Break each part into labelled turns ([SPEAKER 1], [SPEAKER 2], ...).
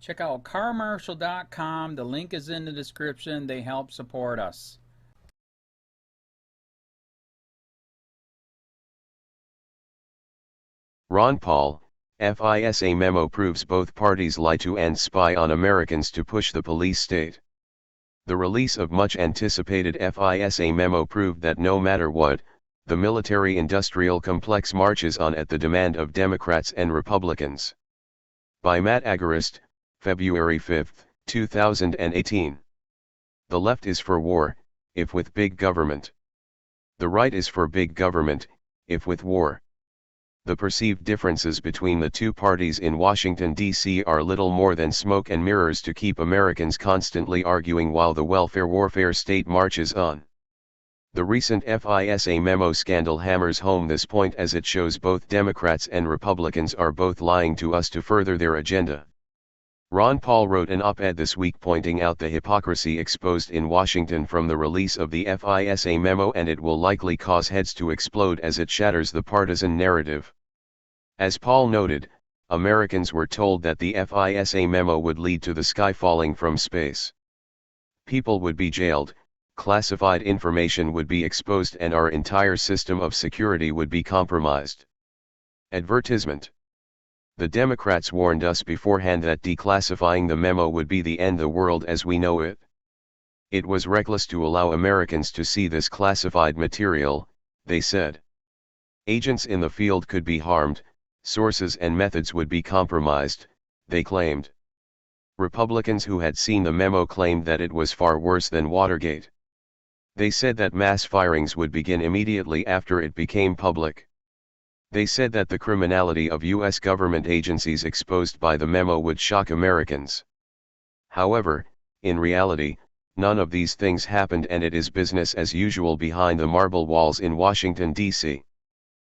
[SPEAKER 1] Check out carmarshal.com. The link is in the description. They help support us.
[SPEAKER 2] Ron Paul, FISA memo proves both parties lie to and spy on Americans to push the police state. The release of much-anticipated FISA memo proved that no matter what, the military-industrial complex marches on at the demand of Democrats and Republicans. By Matt Agarist, February 5, 2018. The left is for war, if with big government. The right is for big government, if with war. The perceived differences between the two parties in Washington, D.C. are little more than smoke and mirrors to keep Americans constantly arguing while the welfare warfare state marches on. The recent FISA memo scandal hammers home this point as it shows both Democrats and Republicans are both lying to us to further their agenda. Ron Paul wrote an op-ed this week pointing out the hypocrisy exposed in Washington from the release of the FISA memo, and it will likely cause heads to explode as it shatters the partisan narrative. As Paul noted, Americans were told that the FISA memo would lead to the sky falling from space. People would be jailed, classified information would be exposed, and our entire system of security would be compromised. Advertisement. The Democrats warned us beforehand that declassifying the memo would be the end of the world as we know it. It was reckless to allow Americans to see this classified material, they said. Agents in the field could be harmed, sources and methods would be compromised, they claimed. Republicans who had seen the memo claimed that it was far worse than Watergate. They said that mass firings would begin immediately after it became public. They said that the criminality of U.S. government agencies exposed by the memo would shock Americans. However, in reality, none of these things happened, and it is business as usual behind the marble walls in Washington, D.C.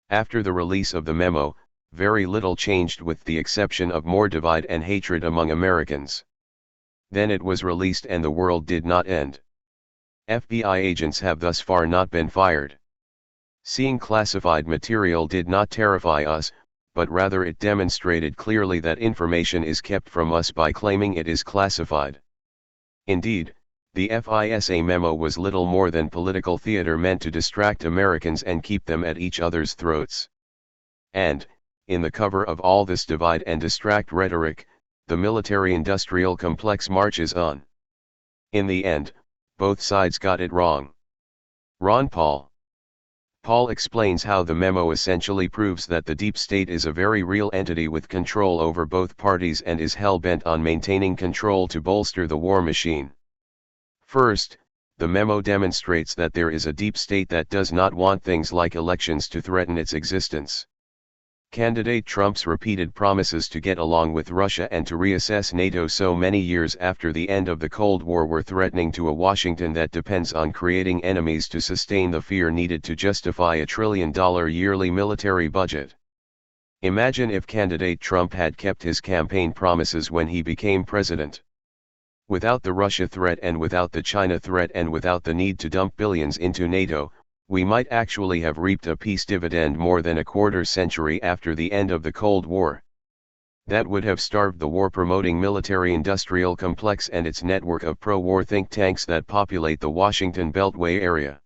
[SPEAKER 2] After the release of the memo, very little changed with the exception of more divide and hatred among Americans. Then it was released and the world did not end. FBI agents have thus far not been fired. Seeing classified material did not terrify us, but rather it demonstrated clearly that information is kept from us by claiming it is classified. Indeed, the FISA memo was little more than political theater meant to distract Americans and keep them at each other's throats. And, in the cover of all this divide and distract rhetoric, the military-industrial complex marches on. In the end, both sides got it wrong. Ron Paul. Paul explains how the memo essentially proves that the deep state is a very real entity with control over both parties and is hell-bent on maintaining control to bolster the war machine. First, the memo demonstrates that there is a deep state that does not want things like elections to threaten its existence. Candidate Trump's repeated promises to get along with Russia and to reassess NATO so many years after the end of the Cold War were threatening to a Washington that depends on creating enemies to sustain the fear needed to justify a $1 trillion yearly military budget. Imagine if candidate Trump had kept his campaign promises when he became president. Without the Russia threat and without the China threat and without the need to dump billions into NATO, we might actually have reaped a peace dividend more than a quarter century after the end of the Cold War. That would have starved the war-promoting military-industrial complex and its network of pro-war think tanks that populate the Washington Beltway area.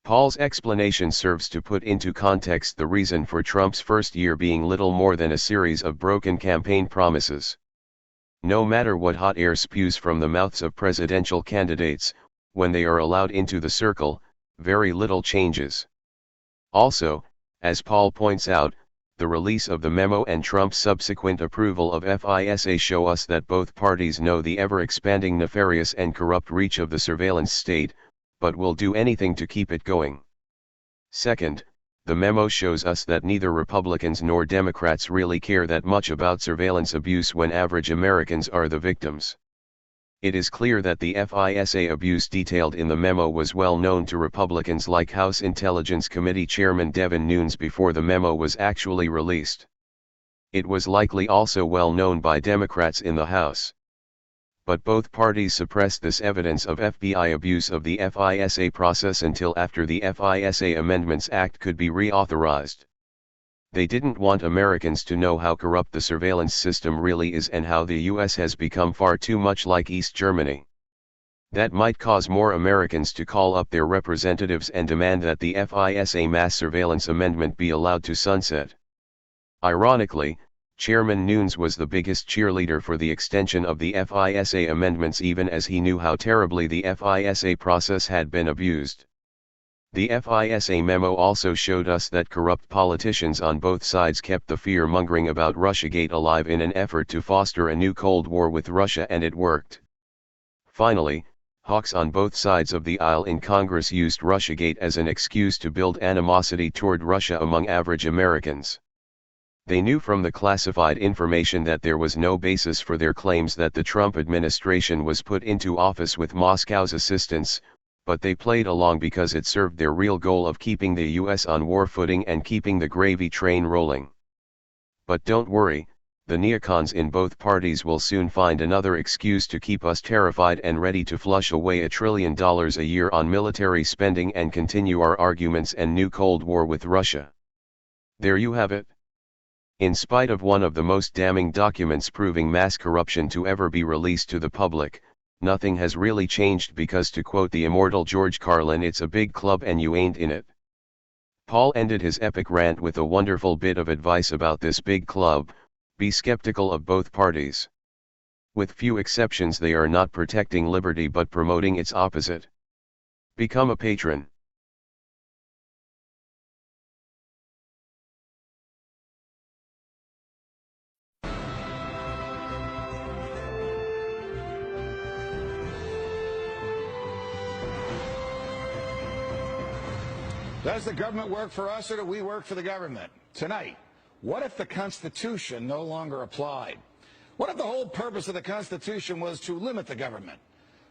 [SPEAKER 2] Paul's explanation serves to put into context the reason for Trump's first year being little more than a series of broken campaign promises. No matter what hot air spews from the mouths of presidential candidates, when they are allowed into the circle, very little changes. Also, as Paul points out, the release of the memo and Trump's subsequent approval of FISA show us that both parties know the ever-expanding nefarious and corrupt reach of the surveillance state, but will do anything to keep it going. Second, the memo shows us that neither Republicans nor Democrats really care that much about surveillance abuse when average Americans are the victims. It is clear that the FISA abuse detailed in the memo was well known to Republicans like House Intelligence Committee Chairman Devin Nunes before the memo was actually released. It was likely also well known by Democrats in the House. But both parties suppressed this evidence of FBI abuse of the FISA process until after the FISA Amendments Act could be reauthorized. They didn't want Americans to know how corrupt the surveillance system really is and how the US has become far too much like East Germany. That might cause more Americans to call up their representatives and demand that the FISA mass surveillance amendment be allowed to sunset. Ironically, Chairman Nunes was the biggest cheerleader for the extension of the FISA amendments, even as he knew how terribly the FISA process had been abused. The FISA memo also showed us that corrupt politicians on both sides kept the fear-mongering about Russiagate alive in an effort to foster a new Cold War with Russia, and it worked. Finally, hawks on both sides of the aisle in Congress used Russiagate as an excuse to build animosity toward Russia among average Americans. They knew from the classified information that there was no basis for their claims that the Trump administration was put into office with Moscow's assistance, but they played along because it served their real goal of keeping the US on war footing and keeping the gravy train rolling. But don't worry, the neocons in both parties will soon find another excuse to keep us terrified and ready to flush away $1 trillion a year on military spending and continue our arguments and new Cold War with Russia. There you have it. In spite of one of the most damning documents proving mass corruption to ever be released to the public, nothing has really changed because, to quote the immortal George Carlin, it's a big club and you ain't in it. Paul ended his epic rant with a wonderful bit of advice about this big club: be skeptical of both parties. With few exceptions, they are not protecting liberty but promoting its opposite. Become a patron.
[SPEAKER 3] Does the government work for us, or do we work for the government? Tonight, what if the Constitution no longer applied? What if the whole purpose of the Constitution was to limit the government?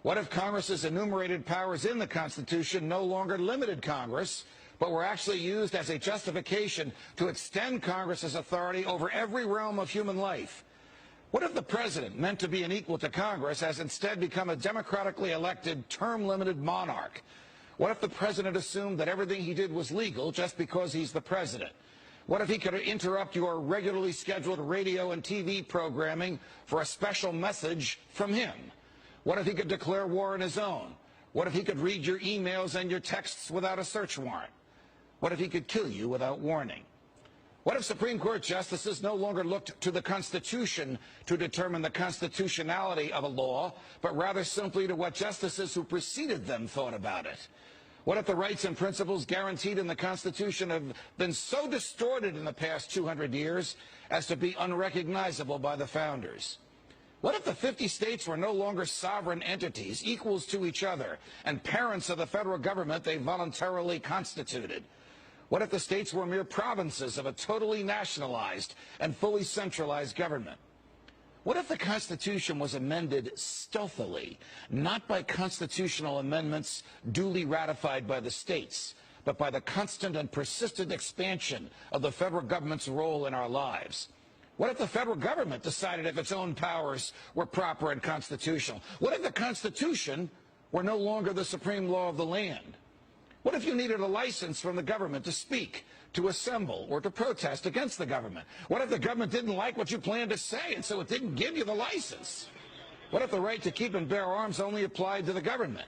[SPEAKER 3] What if Congress's enumerated powers in the Constitution no longer limited Congress, but were actually used as a justification to extend Congress's authority over every realm of human life? What if the president, meant to be an equal to Congress, has instead become a democratically elected, term-limited monarch? What if the president assumed that everything he did was legal just because he's the president? What if he could interrupt your regularly scheduled radio and TV programming for a special message from him? What if he could declare war on his own? What if he could read your emails and your texts without a search warrant? What if he could kill you without warning? What if Supreme Court justices no longer looked to the Constitution to determine the constitutionality of a law, but rather simply to what justices who preceded them thought about it? What if the rights and principles guaranteed in the Constitution have been so distorted in the past 200 years as to be unrecognizable by the founders? What if the 50 states were no longer sovereign entities, equals to each other, and parents of the federal government they voluntarily constituted? What if the states were mere provinces of a totally nationalized and fully centralized government? What if the Constitution was amended stealthily, not by constitutional amendments duly ratified by the states, but by the constant and persistent expansion of the federal government's role in our lives? What if the federal government decided if its own powers were proper and constitutional? What if the Constitution were no longer the supreme law of the land? What if you needed a license from the government to speak, to assemble, or to protest against the government? What if the government didn't like what you planned to say, and so it didn't give you the license? What if the right to keep and bear arms only applied to the government?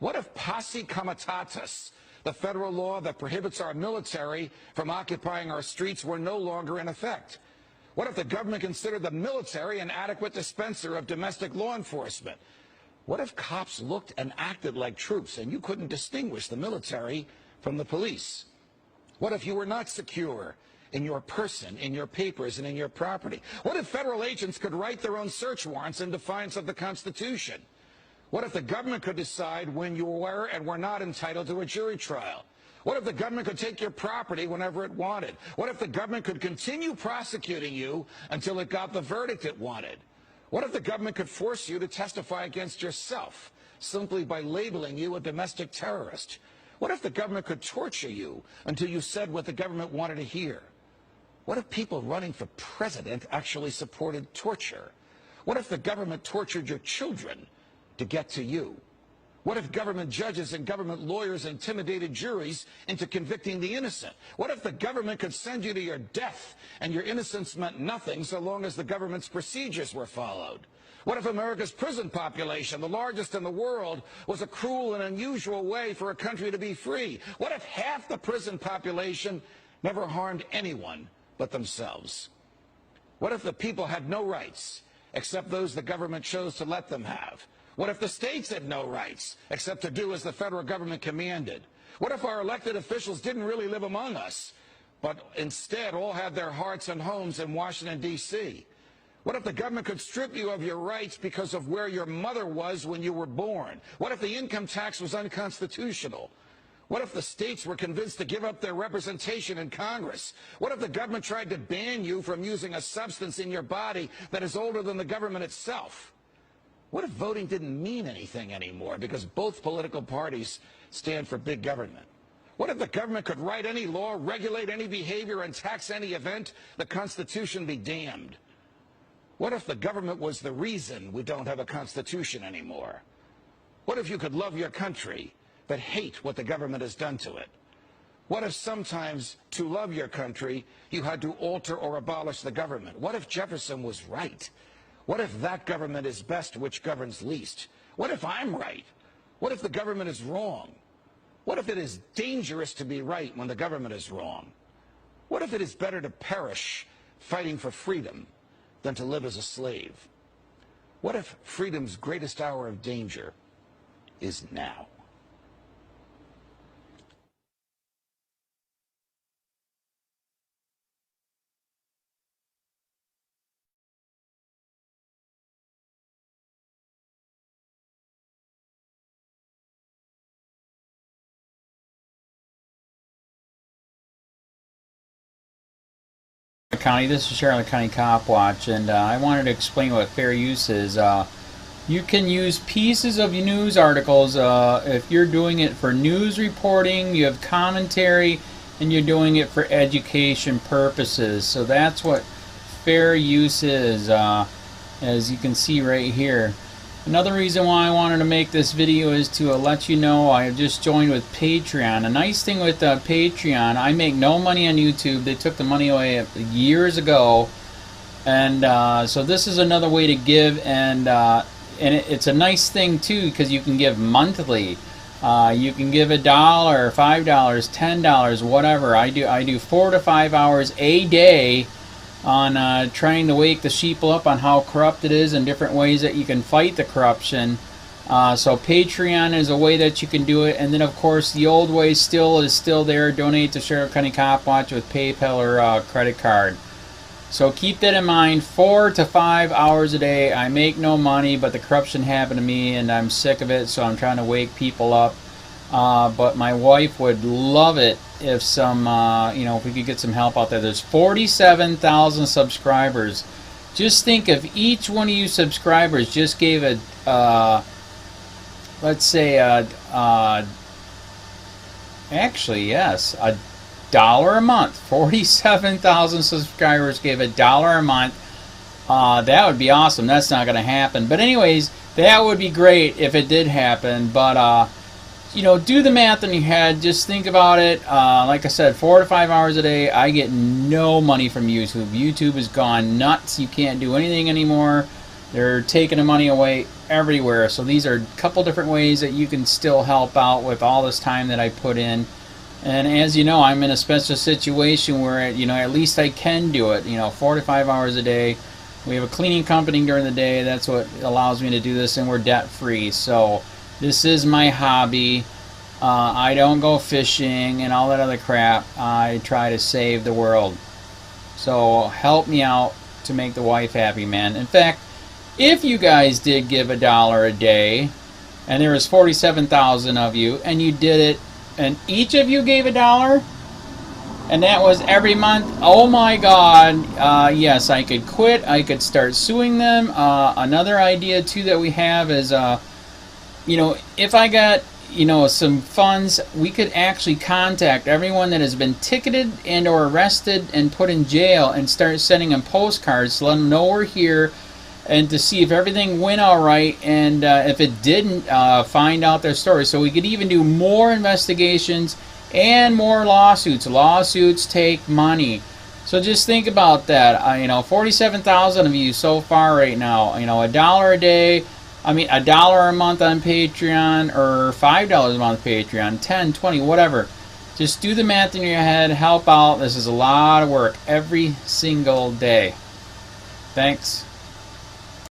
[SPEAKER 3] What if posse comitatus, the federal law that prohibits our military from occupying our streets, were no longer in effect? What if the government considered the military an adequate dispenser of domestic law enforcement? What if cops looked and acted like troops and you couldn't distinguish the military from the police? What if you were not secure in your person, in your papers, and in your property? What if federal agents could write their own search warrants in defiance of the Constitution? What if the government could decide when you were and were not entitled to a jury trial? What if the government could take your property whenever it wanted? What if the government could continue prosecuting you until it got the verdict it wanted? What if the government could force you to testify against yourself simply by labeling you a domestic terrorist? What if the government could torture you until you said what the government wanted to hear? What if people running for president actually supported torture? What if the government tortured your children to get to you? What if government judges and government lawyers intimidated juries into convicting the innocent? What if the government could send you to your death and your innocence meant nothing so long as the government's procedures were followed? What if America's prison population, the largest in the world, was a cruel and unusual way for a country to be free? What if half the prison population never harmed anyone but themselves? What if the people had no rights except those the government chose to let them have? What if the states had no rights except to do as the federal government commanded? What if our elected officials didn't really live among us, but instead all had their hearts and homes in Washington, D.C.? What if the government could strip you of your rights because of where your mother was when you were born? What if the income tax was unconstitutional? What if the states were convinced to give up their representation in Congress? What if the government tried to ban you from using a substance in your body that is older than the government itself? What if voting didn't mean anything anymore because both political parties stand for big government? What if the government could write any law, regulate any behavior, and tax any event? The Constitution be damned. What if the government was the reason we don't have a Constitution anymore? What if you could love your country but hate what the government has done to it? What if sometimes to love your country you had to alter or abolish the government? What if Jefferson was right? What if that government is best which governs least? What if I'm right? What if the government is wrong? What if it is dangerous to be right when the government is wrong? What if it is better to perish fighting for freedom than to live as a slave? What if freedom's greatest hour of danger is now?
[SPEAKER 1] County. This is Charlotte County COPWATCH, and I wanted to explain what fair use is. You can use pieces of news articles if you're doing it for news reporting, you have commentary, and you're doing it for education purposes. So that's what fair use is, as you can see right here. Another reason why I wanted to make this video is to let you know I just joined with Patreon. A nice thing with Patreon, I make no money on YouTube. They took the money away years ago, and so this is another way to give, and it's a nice thing too because you can give monthly. You can give $1, $5, $10, whatever. I do 4 to 5 hours a day on trying to wake the sheeple up on how corrupt it is and different ways that you can fight the corruption. So Patreon is a way that you can do it, and then of course the old way is still there. Donate to Charlotte County COPWATCH with PayPal or credit card. So keep that in mind. 4 to 5 hours a day. I make no money, but the corruption happened to me and I'm sick of it, so I'm trying to wake people up. But my wife would love it if some, if we could get some help out there. There's 47,000 subscribers. Just think if each one of you subscribers just gave a, let's say, actually, yes, $1 a month. 47,000 subscribers gave $1 a month. That would be awesome. That's not going to happen. But anyways, that would be great if it did happen. But, do the math in your head. Just think about it. Like I said, 4 to 5 hours a day. I get no money from YouTube. YouTube has gone nuts. You can't do anything anymore. They're taking the money away everywhere. So these are a couple different ways that you can still help out with all this time that I put in. And as you know, I'm in a special situation where, at least I can do it. 4 to 5 hours a day. We have a cleaning company during the day. That's what allows me to do this, and we're debt free. So this is my hobby. I don't go fishing and all that other crap. I try to save the world. So help me out to make the wife happy, man. In fact, if you guys did give $1 a day, and there was 47,000 of you, and you did it, and each of you gave $1, and that was every month, oh my God, yes, I could quit. I could start suing them. Another idea too that we have is, if I got, some funds, we could actually contact everyone that has been ticketed and or arrested and put in jail and start sending them postcards to let them know we're here. and to see if everything went all right, and if it didn't, find out their story. So we could even do more investigations and more lawsuits. Lawsuits take money. So just think about that. 47,000 of you so far right now. $1 a day. $1 a month on Patreon, or $5 a month Patreon, 10, 20, whatever. Just do the math in your head. Help out. This is a lot of work every single day. Thanks.